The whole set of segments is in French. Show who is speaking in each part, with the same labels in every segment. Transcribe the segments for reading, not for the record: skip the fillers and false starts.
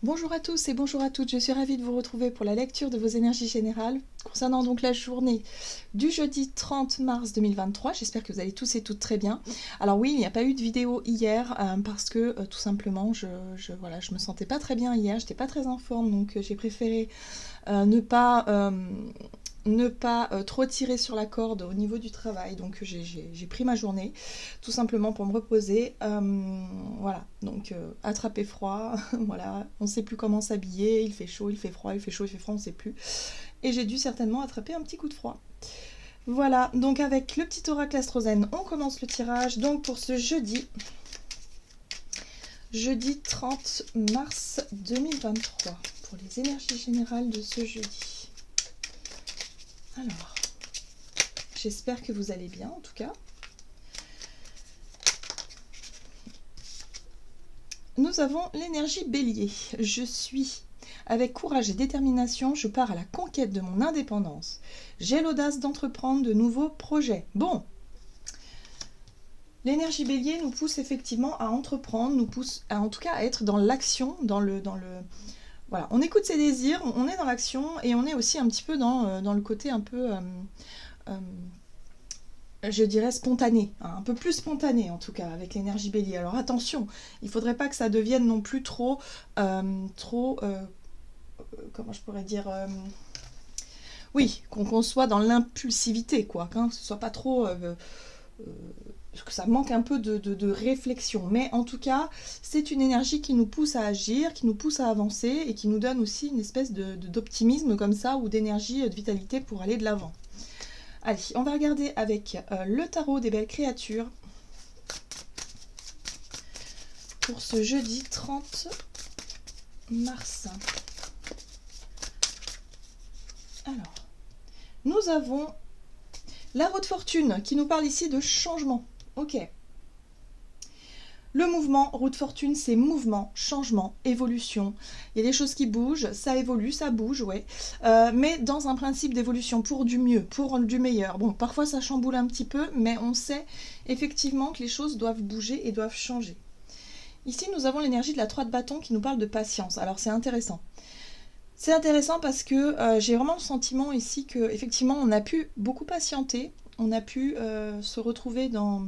Speaker 1: Bonjour à tous et bonjour à toutes, je suis ravie de vous retrouver pour la lecture de vos énergies générales concernant donc la journée du jeudi 30 mars 2023. J'espère que vous allez tous et toutes très bien. Alors oui, il n'y a pas eu de vidéo hier parce que tout simplement voilà, je me sentais pas très bien hier, j'étais pas très en forme, donc j'ai préféré ne pas trop tirer sur la corde au niveau du travail. Donc j'ai pris ma journée tout simplement pour me reposer. Voilà, donc attraper froid, voilà, on ne sait plus comment s'habiller, il fait chaud, il fait froid, il fait chaud, il fait froid, on ne sait plus. Et j'ai dû certainement attraper un petit coup de froid. Voilà, donc avec le petit oracle astrozène, on commence le tirage. Donc pour ce jeudi 30 mars 2023, pour les énergies générales de ce jeudi. Alors, j'espère que vous allez bien en tout cas. Nous avons l'énergie bélier. Je suis avec courage et détermination, je pars à la conquête de mon indépendance. J'ai l'audace d'entreprendre de nouveaux projets. Bon, l'énergie bélier nous pousse effectivement à entreprendre, nous pousse en tout cas à être dans l'action, voilà, on écoute ses désirs, on est dans l'action et on est aussi un petit peu dans le côté un peu je dirais spontané, hein, un peu plus spontané en tout cas avec l'énergie bélier. Alors attention, il ne faudrait pas que ça devienne non plus trop comment je pourrais dire oui, qu'on soit dans l'impulsivité, quoi, que ce soit pas trop que ça manque un peu de réflexion. Mais en tout cas, c'est une énergie qui nous pousse à agir, qui nous pousse à avancer et qui nous donne aussi une espèce d'optimisme comme ça ou d'énergie, de vitalité pour aller de l'avant. Allez, on va regarder avec le tarot des belles créatures pour ce jeudi 30 mars. Alors, nous avons la roue de fortune qui nous parle ici de changement. Ok. Le mouvement, roue de fortune, c'est mouvement, changement, évolution. Il y a des choses qui bougent, ça évolue, ça bouge, ouais. Mais dans un principe d'évolution, pour du mieux, pour du meilleur. Bon, parfois ça chamboule un petit peu, mais on sait effectivement que les choses doivent bouger et doivent changer. Ici, nous avons l'énergie de la 3 de bâton qui nous parle de patience. Alors, c'est intéressant. C'est intéressant parce que j'ai vraiment le sentiment ici qu'effectivement, on a pu beaucoup patienter, on a pu se retrouver dans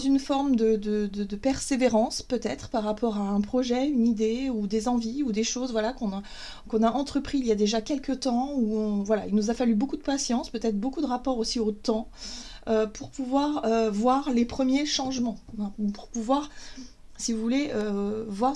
Speaker 1: une forme de persévérance peut-être par rapport à un projet, une idée ou des envies ou des choses voilà, qu'on a entrepris il y a déjà quelques temps où voilà, il nous a fallu beaucoup de patience, peut-être beaucoup de rapport aussi au temps pour pouvoir voir les premiers changements, hein, pour pouvoir, si vous voulez, voir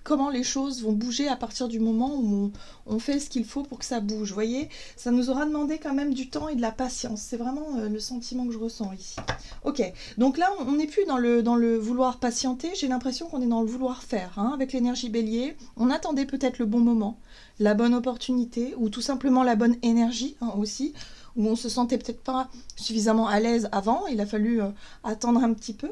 Speaker 1: comment les choses vont bouger à partir du moment où on fait ce qu'il faut pour que ça bouge. Vous voyez, ça nous aura demandé quand même du temps et de la patience. C'est vraiment le sentiment que je ressens ici. Ok, donc là, on n'est plus dans le vouloir patienter, j'ai l'impression qu'on est dans le vouloir faire. Hein, avec l'énergie bélier, on attendait peut-être le bon moment, la bonne opportunité, ou tout simplement la bonne énergie hein, aussi, où on se sentait peut-être pas suffisamment à l'aise avant, il a fallu attendre un petit peu.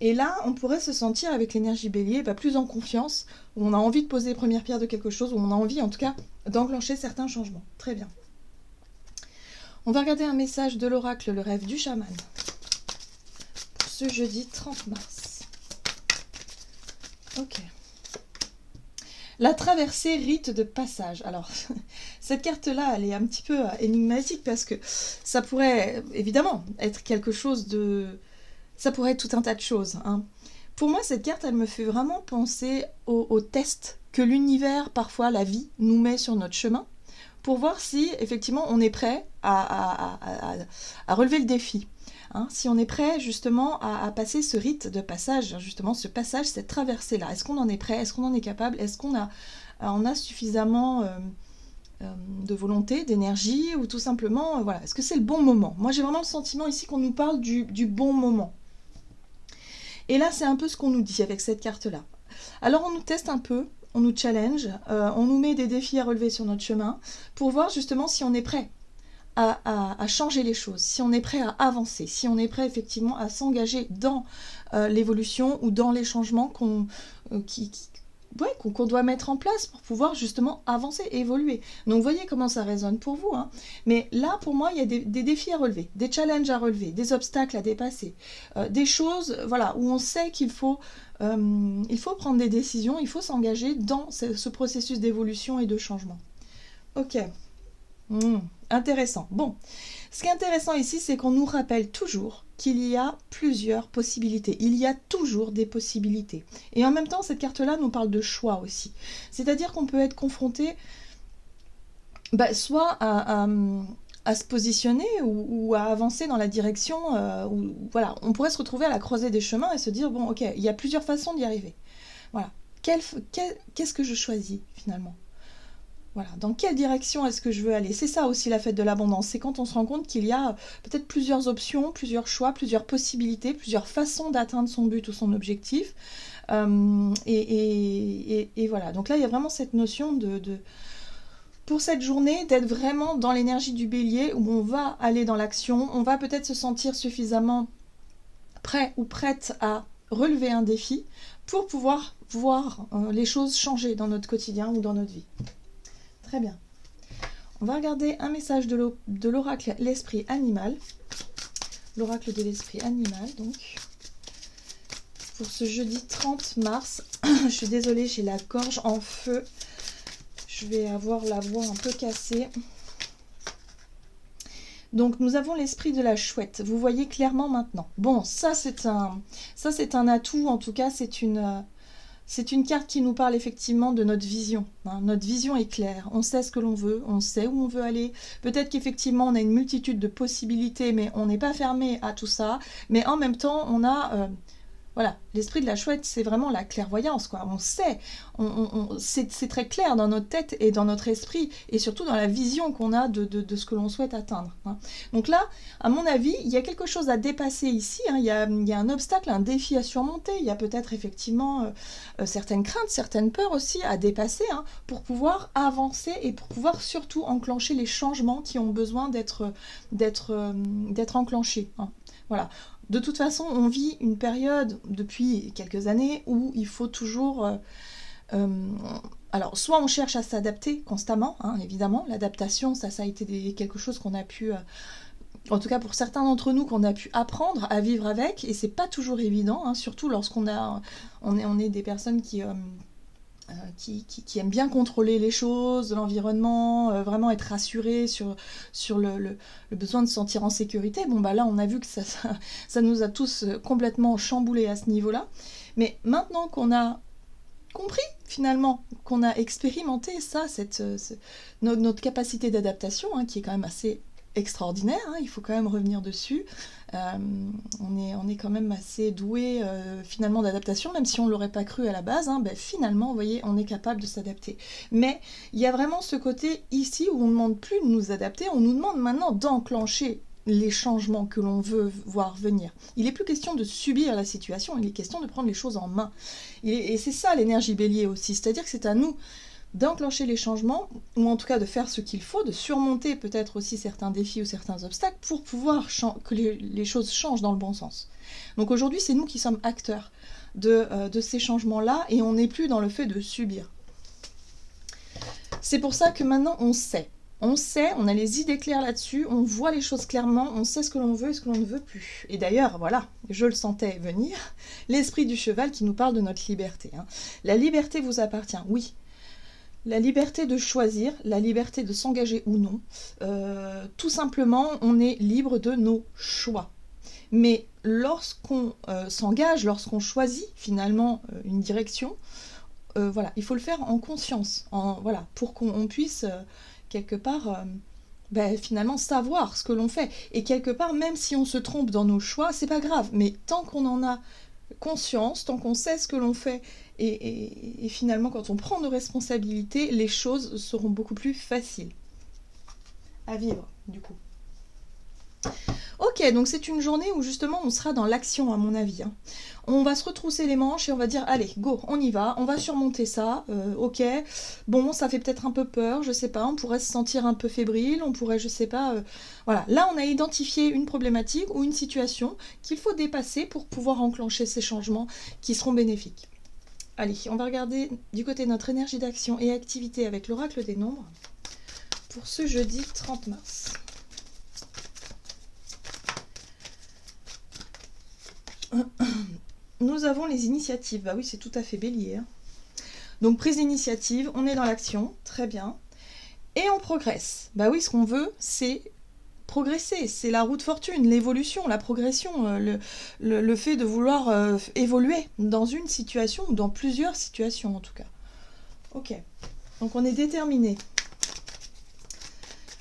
Speaker 1: Et là, on pourrait se sentir avec l'énergie bélier plus en confiance, où on a envie de poser les premières pierres de quelque chose, où on a envie en tout cas d'enclencher certains changements. Très bien. On va regarder un message de l'oracle, le rêve du chaman, pour ce jeudi 30 mars. Ok. La traversée rite de passage. Alors, cette carte-là, elle est un petit peu énigmatique parce que ça pourrait évidemment être quelque chose de... Ça pourrait être tout un tas de choses. Hein. Pour moi, cette carte, elle me fait vraiment penser au test que l'univers, parfois la vie, nous met sur notre chemin pour voir si, effectivement, on est prêt à relever le défi. Hein, si on est prêt, justement, à passer ce rite de passage, justement, ce passage, cette traversée-là. Est-ce qu'on en est prêt? Est-ce qu'on en est capable? Est-ce qu'on a suffisamment... de volonté, d'énergie, ou tout simplement, voilà, est-ce que c'est le bon moment? Moi, j'ai vraiment le sentiment ici qu'on nous parle du bon moment. Et là, c'est un peu ce qu'on nous dit avec cette carte-là. Alors, on nous teste un peu, on nous challenge, on nous met des défis à relever sur notre chemin pour voir justement si on est prêt à changer les choses, si on est prêt à avancer, si on est prêt effectivement à s'engager dans l'évolution ou dans les changements ouais, qu'on doit mettre en place pour pouvoir justement avancer, évoluer. Donc, vous voyez comment ça résonne pour vous, hein. Mais là, pour moi, il y a des défis à relever, des challenges à relever, des obstacles à dépasser, des choses, voilà, où on sait qu'il faut prendre des décisions, il faut s'engager dans ce processus d'évolution et de changement. Ok. Intéressant. Bon, ce qui est intéressant ici, c'est qu'on nous rappelle toujours qu'il y a plusieurs possibilités. Il y a toujours des possibilités. Et en même temps, cette carte-là nous parle de choix aussi. C'est-à-dire qu'on peut être confronté soit à se positionner ou à avancer dans la direction où, voilà, on pourrait se retrouver à la croisée des chemins et se dire, bon, ok, il y a plusieurs façons d'y arriver. Voilà. Qu'est-ce que je choisis finalement ? Voilà, dans quelle direction est-ce que je veux aller? C'est ça aussi la fête de l'abondance, c'est quand on se rend compte qu'il y a peut-être plusieurs options, plusieurs choix, plusieurs possibilités, plusieurs façons d'atteindre son but ou son objectif. Et voilà, donc là il y a vraiment cette notion pour cette journée, d'être vraiment dans l'énergie du bélier, où on va aller dans l'action, on va peut-être se sentir suffisamment prêt ou prête à relever un défi pour pouvoir voir les choses changer dans notre quotidien ou dans notre vie. Très bien. On va regarder un message de l'oracle l'esprit animal. L'oracle de l'esprit animal, donc. Pour ce jeudi 30 mars. Je suis désolée, j'ai la gorge en feu. Je vais avoir la voix un peu cassée. Donc nous avons l'esprit de la chouette. Vous voyez clairement maintenant. Bon, ça c'est un atout. En tout cas, c'est une carte qui nous parle effectivement de notre vision. Hein. Notre vision est claire, on sait ce que l'on veut, on sait où on veut aller. Peut-être qu'effectivement on a une multitude de possibilités, mais on n'est pas fermé à tout ça. Mais en même temps, on a... voilà, l'esprit de la chouette, c'est vraiment la clairvoyance, quoi. On sait, c'est très clair dans notre tête et dans notre esprit, et surtout dans la vision qu'on a de ce que l'on souhaite atteindre. Hein. Donc là, à mon avis, il y a quelque chose à dépasser ici, hein. Il y a un obstacle, un défi à surmonter, il y a peut-être effectivement certaines craintes, certaines peurs aussi à dépasser, hein, pour pouvoir avancer et pour pouvoir surtout enclencher les changements qui ont besoin d'être enclenchés. Hein. Voilà. De toute façon, on vit une période depuis quelques années où il faut toujours... alors, soit on cherche à s'adapter constamment, hein, évidemment. L'adaptation, ça a été quelque chose qu'on a pu... en tout cas pour certains d'entre nous, qu'on a pu apprendre à vivre avec. Et c'est pas toujours évident, hein, surtout lorsqu'on est des personnes qui aiment bien contrôler les choses, l'environnement, vraiment être rassuré sur le besoin de se sentir en sécurité. Bon, bah là, on a vu que ça nous a tous complètement chamboulés à ce niveau-là. Mais maintenant qu'on a compris, finalement, qu'on a expérimenté ça, notre capacité d'adaptation, hein, qui est quand même assez extraordinaire, hein, il faut quand même revenir dessus. On est quand même assez doué finalement d'adaptation, même si on ne l'aurait pas cru à la base, hein, finalement, vous voyez, on est capable de s'adapter. Mais il y a vraiment ce côté ici où on ne demande plus de nous adapter, on nous demande maintenant d'enclencher les changements que l'on veut voir venir. Il n'est plus question de subir la situation, il est question de prendre les choses en main. Et c'est ça l'énergie bélier aussi, c'est-à-dire que c'est à nous d'enclencher les changements, ou en tout cas de faire ce qu'il faut, de surmonter peut-être aussi certains défis ou certains obstacles pour pouvoir que les choses changent dans le bon sens. Donc aujourd'hui, c'est nous qui sommes acteurs de ces changements-là, et on n'est plus dans le fait de subir. C'est pour ça que maintenant, on sait, on a les idées claires là-dessus, on voit les choses clairement, on sait ce que l'on veut et ce que l'on ne veut plus. Et d'ailleurs, voilà, je le sentais venir, l'esprit du cheval qui nous parle de notre liberté. Hein. La liberté vous appartient, oui. La liberté de choisir, la liberté de s'engager ou non. Tout simplement, on est libre de nos choix. Mais lorsqu'on s'engage, lorsqu'on choisit finalement une direction, voilà, il faut le faire en conscience, voilà, pour qu'on puisse quelque part finalement savoir ce que l'on fait. Et quelque part, même si on se trompe dans nos choix, c'est pas grave. Mais tant qu'on en a conscience, tant qu'on sait ce que l'on fait, et finalement quand on prend nos responsabilités, les choses seront beaucoup plus faciles à vivre du coup. Ok, donc c'est une journée où justement on sera dans l'action à mon avis. Hein. On va se retrousser les manches et on va dire allez, go, on y va, on va surmonter ça, ok. Bon, ça fait peut-être un peu peur, je sais pas, on pourrait se sentir un peu fébrile, on pourrait, je sais pas... voilà, là on a identifié une problématique ou une situation qu'il faut dépasser pour pouvoir enclencher ces changements qui seront bénéfiques. Allez, on va regarder du côté de notre énergie d'action et activité avec l'oracle des nombres pour ce jeudi 30 mars. Nous avons les initiatives. Bah oui, c'est tout à fait bélier. Hein. Donc prise d'initiative, on est dans l'action, très bien. Et on progresse. Bah oui, ce qu'on veut, c'est progresser. C'est la roue de fortune, l'évolution, la progression, le fait de vouloir évoluer dans une situation ou dans plusieurs situations en tout cas. Ok, donc on est déterminé.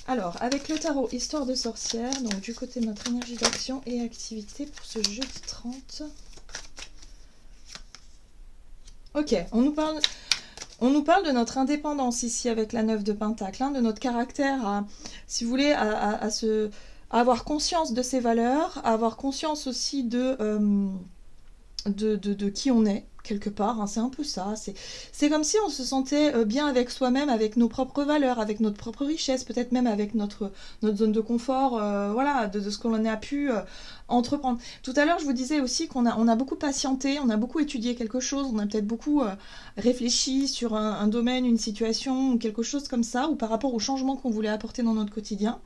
Speaker 1: Alors, avec le tarot Histoire de sorcière, donc du côté de notre énergie d'action et activité pour ce jeudi 30. Ok, on nous parle de notre indépendance ici avec la 9 de Pentacle, hein, de notre caractère à, si vous voulez, à avoir conscience de ses valeurs, à avoir conscience aussi de qui on est, quelque part, hein, c'est un peu ça, c'est comme si on se sentait bien avec soi-même, avec nos propres valeurs, avec notre propre richesse, peut-être même avec notre zone de confort, voilà, de ce qu'on a pu entreprendre. Tout à l'heure, je vous disais aussi qu'on a beaucoup patienté, on a beaucoup étudié quelque chose, on a peut-être beaucoup réfléchi sur un domaine, une situation, ou quelque chose comme ça, ou par rapport au changement qu'on voulait apporter dans notre quotidien.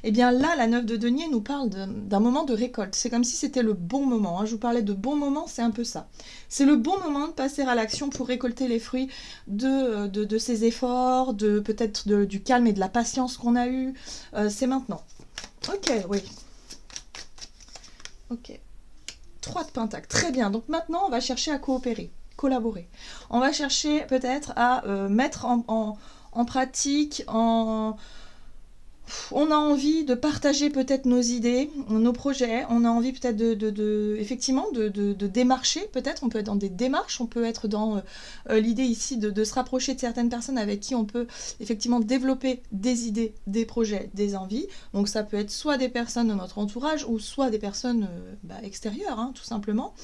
Speaker 1: Et bien là, la 9 de denier nous parle d'un moment de récolte. C'est comme si c'était le bon moment. Hein. Je vous parlais de bon moment, c'est un peu ça. C'est le bon moment de passer à l'action pour récolter les fruits de ces efforts, peut-être du calme et de la patience qu'on a eu. C'est maintenant. Ok, oui. Ok. 3 de Pentacle, très bien. Donc maintenant, on va chercher à coopérer, collaborer. On va chercher peut-être à mettre en pratique, on a envie de partager peut-être nos idées, nos projets, on a envie peut-être effectivement de démarcher, peut-être on peut être dans des démarches, on peut être dans l'idée ici de se rapprocher de certaines personnes avec qui on peut effectivement développer des idées, des projets, des envies. Donc ça peut être soit des personnes de notre entourage ou soit des personnes extérieures, hein, tout simplement.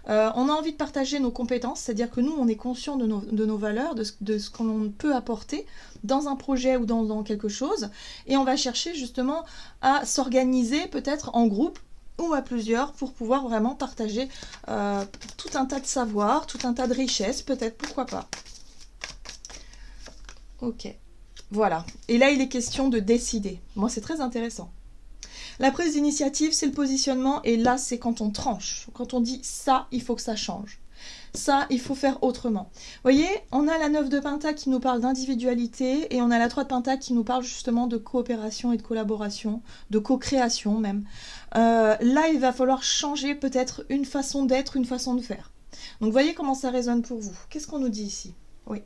Speaker 1: On a envie de partager nos compétences, c'est-à-dire que nous on est conscient de nos valeurs, de ce qu'on peut apporter dans un projet ou dans quelque chose, et on va chercher justement à s'organiser peut-être en groupe ou à plusieurs pour pouvoir vraiment partager tout un tas de savoirs, tout un tas de richesses, peut-être, pourquoi pas. Ok, voilà. Et là, il est question de décider. Moi, c'est très intéressant. La prise d'initiative, c'est le positionnement, et là, c'est quand on tranche. Quand on dit ça, il faut que ça change. Ça, il faut faire autrement. Vous voyez, on a la 9 de Pentacle qui nous parle d'individualité et on a la 3 de Pentacle qui nous parle justement de coopération et de collaboration, de co-création même. Là, il va falloir changer peut-être une façon d'être, une façon de faire. Donc, voyez comment ça résonne pour vous. Qu'est-ce qu'on nous dit ici ? Oui.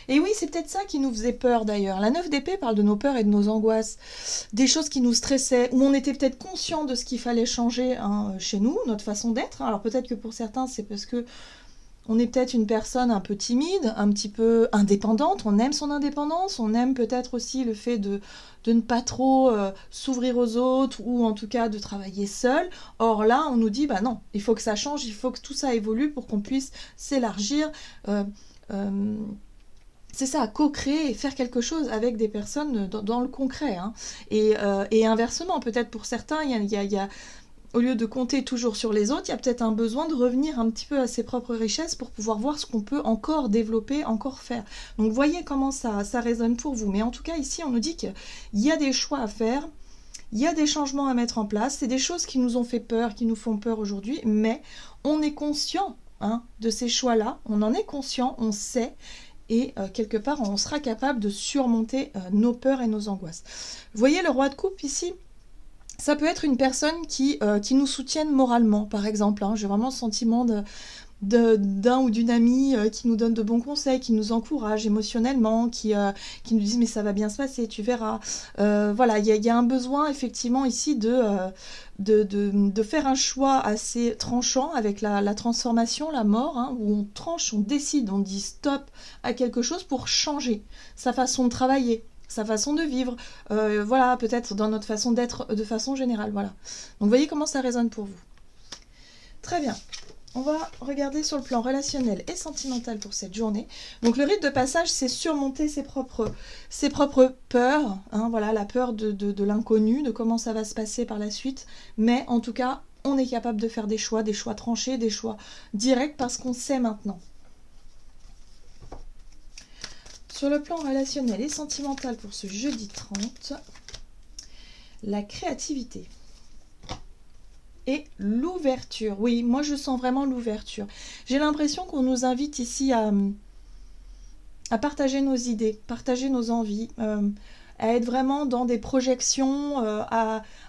Speaker 1: Et oui, c'est peut-être ça qui nous faisait peur d'ailleurs. La 9 d'épée parle de nos peurs et de nos angoisses, des choses qui nous stressaient, où on était peut-être conscient de ce qu'il fallait changer chez nous, notre façon d'être. Alors peut-être que pour certains, c'est parce que on est peut-être une personne un peu timide, un petit peu indépendante, on aime son indépendance, on aime peut-être aussi le fait de ne pas trop s'ouvrir aux autres ou en tout cas de travailler seul. Or là, on nous dit, bah non, il faut que ça change, il faut que tout ça évolue pour qu'on puisse s'élargir. C'est ça, co-créer et faire quelque chose avec des personnes dans le concret. Hein. Et inversement, peut-être pour certains, il y a au lieu de compter toujours sur les autres, il y a peut-être un besoin de revenir un petit peu à ses propres richesses pour pouvoir voir ce qu'on peut encore développer, encore faire. Donc voyez comment ça résonne pour vous. Mais en tout cas, ici, on nous dit qu'il y a des choix à faire, il y a des changements à mettre en place, c'est des choses qui nous ont fait peur, qui nous font peur aujourd'hui, mais on est conscient de ces choix-là, on en est conscient, on sait, et quelque part, on sera capable de surmonter nos peurs et nos angoisses. Vous voyez le roi de coupe ici ? Ça peut être une personne qui nous soutienne moralement, par exemple. J'ai vraiment le sentiment d'un ou d'une amie qui nous donne de bons conseils, qui nous encourage émotionnellement, qui nous dit mais ça va bien se passer, tu verras. Voilà, il y a un besoin effectivement ici de faire un choix assez tranchant avec la transformation, la mort, où on tranche, on décide, on dit stop à quelque chose pour changer sa façon de travailler, sa façon de vivre, voilà, peut-être dans notre façon d'être de façon générale, voilà. Donc voyez comment ça résonne pour vous. Très bien. On va regarder sur le plan relationnel et sentimental pour cette journée. Donc le rite de passage, c'est surmonter ses propres peurs, voilà, la peur de l'inconnu, de comment ça va se passer par la suite. Mais en tout cas, on est capable de faire des choix tranchés, des choix directs parce qu'on sait maintenant. Sur le plan relationnel et sentimental pour ce jeudi 30, la créativité et l'ouverture. Oui, moi je sens vraiment l'ouverture. J'ai l'impression qu'on nous invite ici à partager nos idées, partager nos envies, à être vraiment dans des projections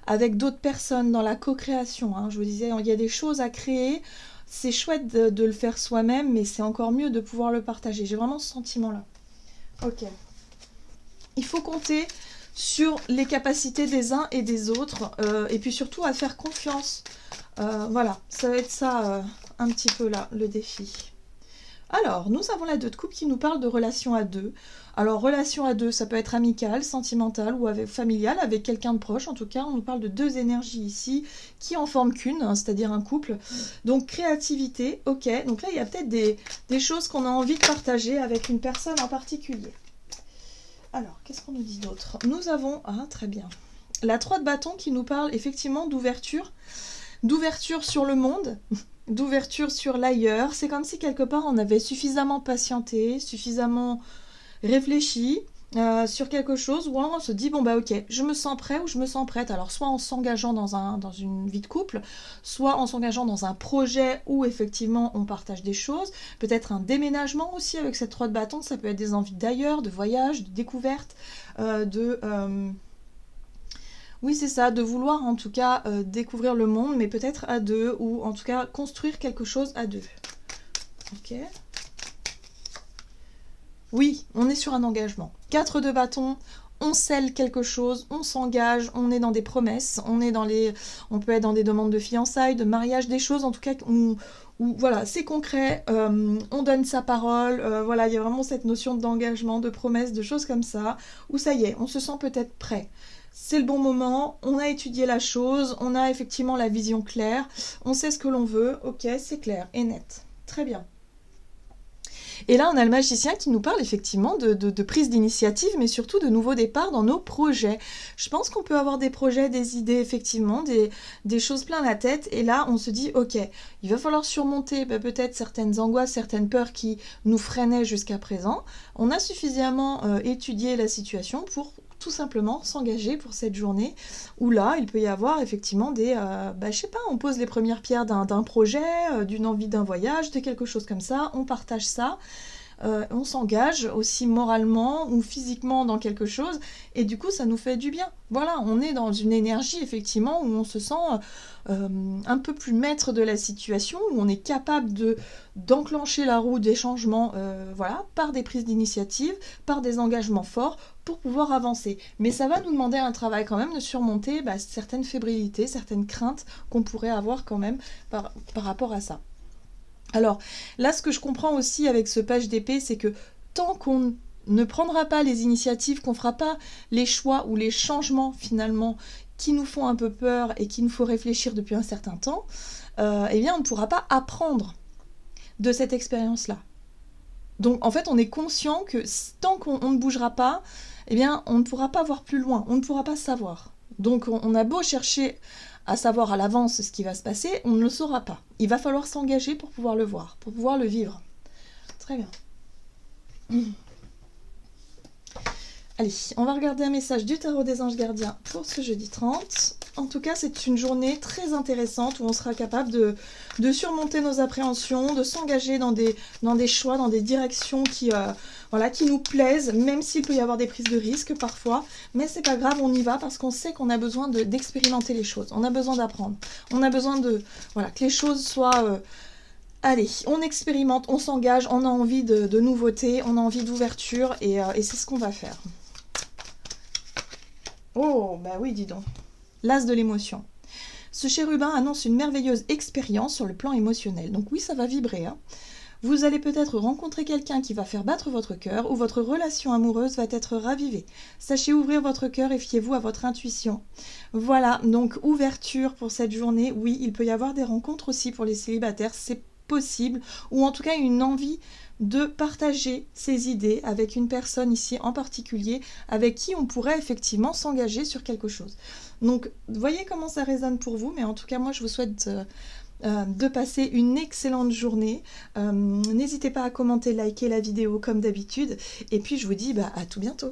Speaker 1: avec d'autres personnes, dans la co-création. Hein. Je vous disais, il y a des choses à créer. C'est chouette de le faire soi-même, mais c'est encore mieux de pouvoir le partager. J'ai vraiment ce sentiment-là. Ok. Il faut compter sur les capacités des uns et des autres, et puis surtout à faire confiance. Voilà, ça va être ça un petit peu là, le défi. Alors, nous avons la 2 de coupe qui nous parle de relation à deux. Alors, relation à deux, ça peut être amicale, sentimentale ou familiale, avec quelqu'un de proche. En tout cas, on nous parle de 2 énergies ici qui en forment qu'une, hein, c'est-à-dire un couple. Donc, créativité, ok. Donc là, il y a peut-être des choses qu'on a envie de partager avec une personne en particulier. Alors, qu'est-ce qu'on nous dit d'autre? Nous avons, très bien, la 3 de bâton qui nous parle effectivement d'ouverture sur le monde, d'ouverture sur l'ailleurs. C'est comme si quelque part on avait suffisamment patienté, suffisamment réfléchi sur quelque chose, où on se dit bon bah ok, je me sens prêt ou je me sens prête. Alors soit en s'engageant dans une vie de couple, soit en s'engageant dans un projet où effectivement on partage des choses, peut-être un déménagement aussi avec cette 3 de bâton, ça peut être des envies d'ailleurs, de voyage, de découverte, oui, c'est ça, de vouloir en tout cas découvrir le monde, mais peut-être à deux, ou en tout cas construire quelque chose à deux. Ok. Oui, on est sur un engagement. 4 de bâton, on scelle quelque chose, on s'engage, on est dans des promesses, on peut être dans des demandes de fiançailles, de mariage, des choses en tout cas où voilà, c'est concret, on donne sa parole, voilà, il y a vraiment cette notion d'engagement, de promesse, de choses comme ça, où ça y est, on se sent peut-être prêt. C'est le bon moment, on a étudié la chose, on a effectivement la vision claire, on sait ce que l'on veut, ok, c'est clair et net. Très bien. Et là, on a le magicien qui nous parle effectivement de prise d'initiative, mais surtout de nouveaux départs dans nos projets. Je pense qu'on peut avoir des projets, des idées, effectivement, des choses plein la tête. Et là, on se dit, ok, il va falloir surmonter peut-être certaines angoisses, certaines peurs qui nous freinaient jusqu'à présent. On a suffisamment étudié la situation pour tout simplement s'engager pour cette journée où là, il peut y avoir effectivement je sais pas, on pose les premières pierres d'un projet, d'une envie d'un voyage, de quelque chose comme ça, on partage ça, on s'engage aussi moralement ou physiquement dans quelque chose et du coup, ça nous fait du bien. Voilà, on est dans une énergie effectivement où on se sent un peu plus maître de la situation, où on est capable d'enclencher la roue des changements voilà, par des prises d'initiative, par des engagements forts pour pouvoir avancer. Mais ça va nous demander un travail quand même de surmonter certaines fébrilités, certaines craintes qu'on pourrait avoir quand même par rapport à ça. Alors là, ce que je comprends aussi avec ce page d'épée, c'est que tant qu'on ne prendra pas les initiatives, qu'on ne fera pas les choix ou les changements finalement qui nous font un peu peur et qui nous faut réfléchir depuis un certain temps, eh bien on ne pourra pas apprendre de cette expérience-là. Donc en fait, on est conscient que tant qu'on ne bougera pas, eh bien on ne pourra pas voir plus loin, on ne pourra pas savoir. Donc on a beau chercher à savoir à l'avance ce qui va se passer, on ne le saura pas. Il va falloir s'engager pour pouvoir le voir, pour pouvoir le vivre. Très bien. Allez, on va regarder un message du tarot des anges gardiens pour ce jeudi 30. En tout cas, c'est une journée très intéressante où on sera capable de surmonter nos appréhensions, de s'engager dans des choix, dans des directions qui nous plaisent, même s'il peut y avoir des prises de risques parfois. Mais c'est pas grave, on y va parce qu'on sait qu'on a besoin d'expérimenter les choses. On a besoin d'apprendre. On a besoin que les choses soient... Allez, on expérimente, on s'engage, on a envie de nouveautés, on a envie d'ouverture et c'est ce qu'on va faire. Oh, bah oui, dis donc. L'as de l'émotion. Ce chérubin annonce une merveilleuse expérience sur le plan émotionnel. Donc oui, ça va vibrer. Hein. Vous allez peut-être rencontrer quelqu'un qui va faire battre votre cœur ou votre relation amoureuse va être ravivée. Sachez ouvrir votre cœur et fiez-vous à votre intuition. Voilà, donc ouverture pour cette journée. Oui, il peut y avoir des rencontres aussi pour les célibataires, c'est possible. Ou en tout cas une envie de partager ses idées avec une personne ici en particulier avec qui on pourrait effectivement s'engager sur quelque chose. Donc, voyez comment ça résonne pour vous, mais en tout cas, moi, je vous souhaite de passer une excellente journée. N'hésitez pas à commenter, liker la vidéo comme d'habitude. Et puis je vous dis à tout bientôt.